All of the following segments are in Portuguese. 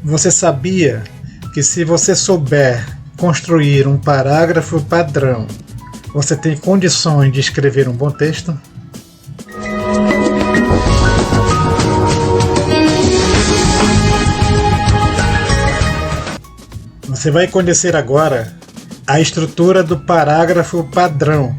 Você sabia que se você souber construir um parágrafo padrão, você tem condições de escrever um bom texto? Você vai conhecer agora a estrutura do parágrafo padrão,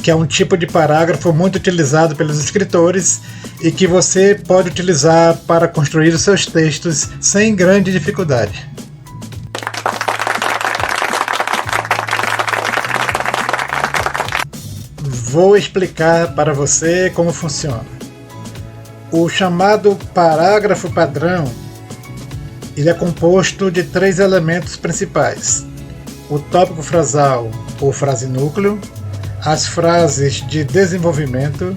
que é um tipo de parágrafo muito utilizado pelos escritores e que você pode utilizar para construir os seus textos sem grande dificuldade. Vou explicar para você como funciona. O chamado parágrafo padrão, ele é composto de 3 elementos principais: o tópico frasal ou frase núcleo, as frases de desenvolvimento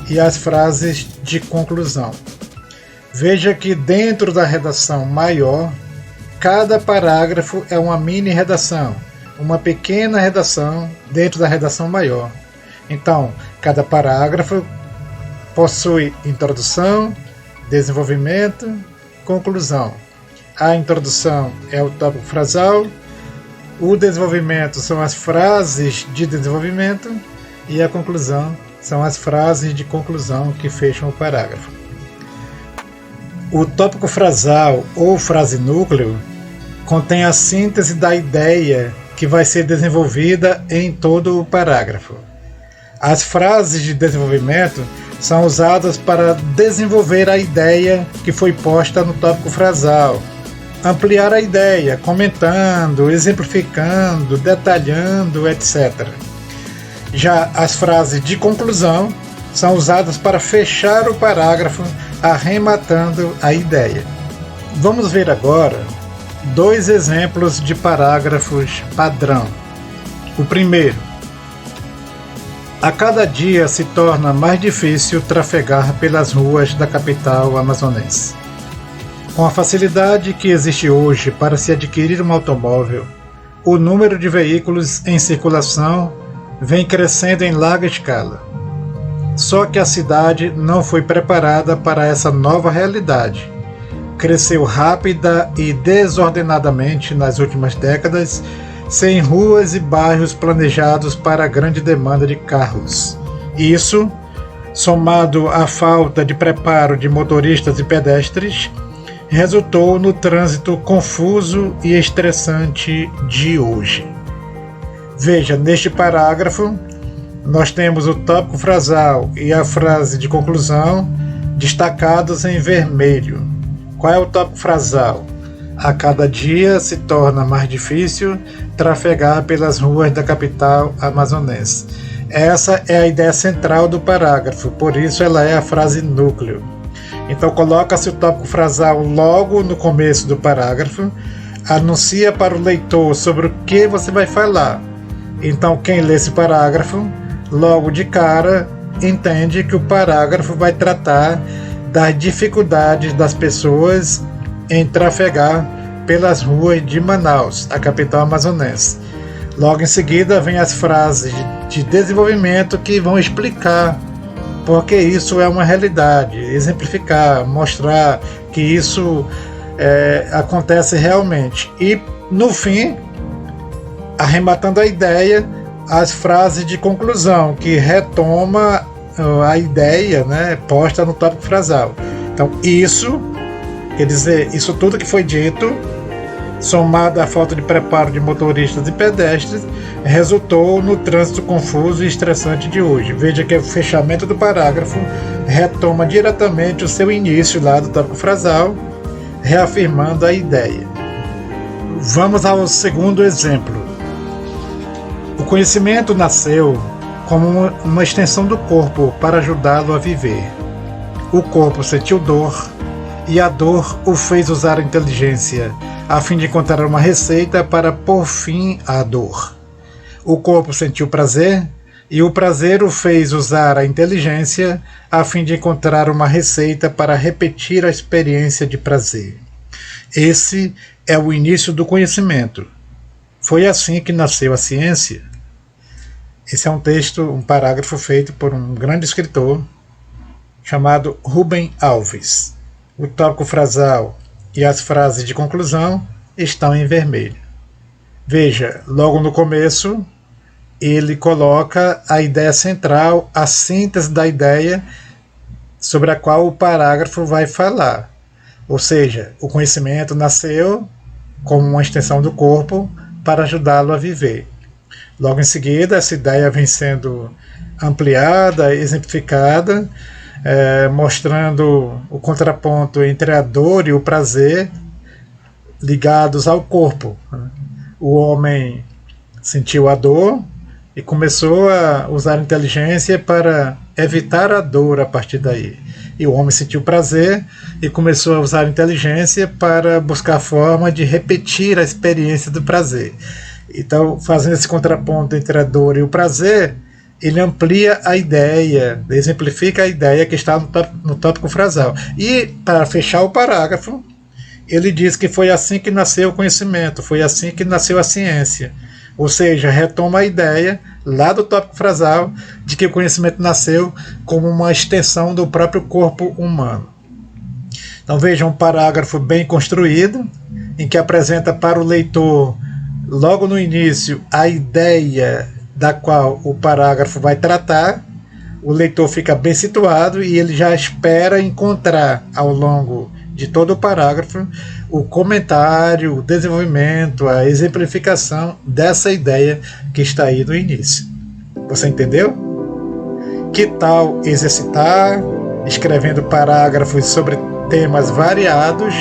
e as frases de conclusão. Veja que dentro da redação maior, cada parágrafo é uma mini redação, uma pequena redação dentro da redação maior. Então, cada parágrafo possui introdução, desenvolvimento, conclusão. A introdução é o tópico frasal, o desenvolvimento são as frases de desenvolvimento e a conclusão são as frases de conclusão que fecham o parágrafo. O tópico frasal ou frase núcleo contém a síntese da ideia que vai ser desenvolvida em todo o parágrafo. As frases de desenvolvimento são usadas para desenvolver a ideia que foi posta no tópico frasal, ampliar a ideia, comentando, exemplificando, detalhando, etc. Já as frases de conclusão são usadas para fechar o parágrafo, arrematando a ideia. Vamos ver agora 2 exemplos de parágrafos padrão. O primeiro: a cada dia se torna mais difícil trafegar pelas ruas da capital amazonense. Com a facilidade que existe hoje para se adquirir um automóvel, o número de veículos em circulação vem crescendo em larga escala. Só que a cidade não foi preparada para essa nova realidade. Cresceu rápida e desordenadamente nas últimas décadas, sem ruas e bairros planejados para a grande demanda de carros. Isso, somado à falta de preparo de motoristas e pedestres, resultou no trânsito confuso e estressante de hoje. Veja, neste parágrafo, nós temos o tópico frasal e a frase de conclusão destacados em vermelho. Qual é o tópico frasal? A cada dia se torna mais difícil trafegar pelas ruas da capital amazonense. Essa é a ideia central do parágrafo, por isso ela é a frase núcleo. Então coloca-se o tópico frasal logo no começo do parágrafo, anuncia para o leitor sobre o que você vai falar. Então quem lê esse parágrafo, logo de cara, entende que o parágrafo vai tratar das dificuldades das pessoas em trafegar pelas ruas de Manaus, a capital amazonense. Logo em seguida vem as frases de desenvolvimento que vão explicar porque isso é uma realidade, exemplificar, mostrar que isso acontece realmente. E no fim, arrematando a ideia, as frases de conclusão que retoma a ideia, né, posta no tópico frasal. Então isso quer dizer, isso tudo que foi dito, somado à falta de preparo de motoristas e pedestres, resultou no trânsito confuso e estressante de hoje. Veja que o fechamento do parágrafo retoma diretamente o seu início lá do tópico frasal, reafirmando a ideia. Vamos ao segundo exemplo. O conhecimento nasceu como uma extensão do corpo para ajudá-lo a viver. O corpo sentiu dor, e a dor o fez usar a inteligência, a fim de encontrar uma receita para pôr fim à dor. O corpo sentiu prazer, e o prazer o fez usar a inteligência, a fim de encontrar uma receita para repetir a experiência de prazer. Esse é o início do conhecimento. Foi assim que nasceu a ciência. Esse é um texto, um parágrafo feito por um grande escritor chamado Rubem Alves. O tópico frasal e as frases de conclusão estão em vermelho. Veja, logo no começo, ele coloca a ideia central, a síntese da ideia sobre a qual o parágrafo vai falar. Ou seja, o conhecimento nasceu como uma extensão do corpo para ajudá-lo a viver. Logo em seguida, essa ideia vem sendo ampliada, exemplificada, mostrando o contraponto entre a dor e o prazer ligados ao corpo. O homem sentiu a dor e começou a usar a inteligência para evitar a dor a partir daí. E o homem sentiu prazer e começou a usar a inteligência para buscar a forma de repetir a experiência do prazer. Então, fazendo esse contraponto entre a dor e o prazer, ele amplia a ideia, exemplifica a ideia que está no tópico frasal. E, para fechar o parágrafo, ele diz que foi assim que nasceu o conhecimento, foi assim que nasceu a ciência. Ou seja, retoma a ideia lá do tópico frasal de que o conhecimento nasceu como uma extensão do próprio corpo humano. Então veja um parágrafo bem construído, em que apresenta para o leitor, logo no início, a ideia da qual o parágrafo vai tratar. O leitor fica bem situado e ele já espera encontrar ao longo de todo o parágrafo o comentário, o desenvolvimento, a exemplificação dessa ideia que está aí no início. Você entendeu? Que tal exercitar, escrevendo parágrafos sobre temas variados,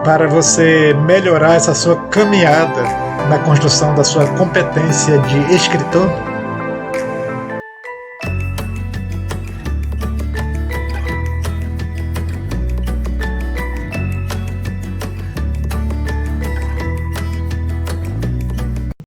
para você melhorar essa sua caminhada na construção da sua competência de escritor?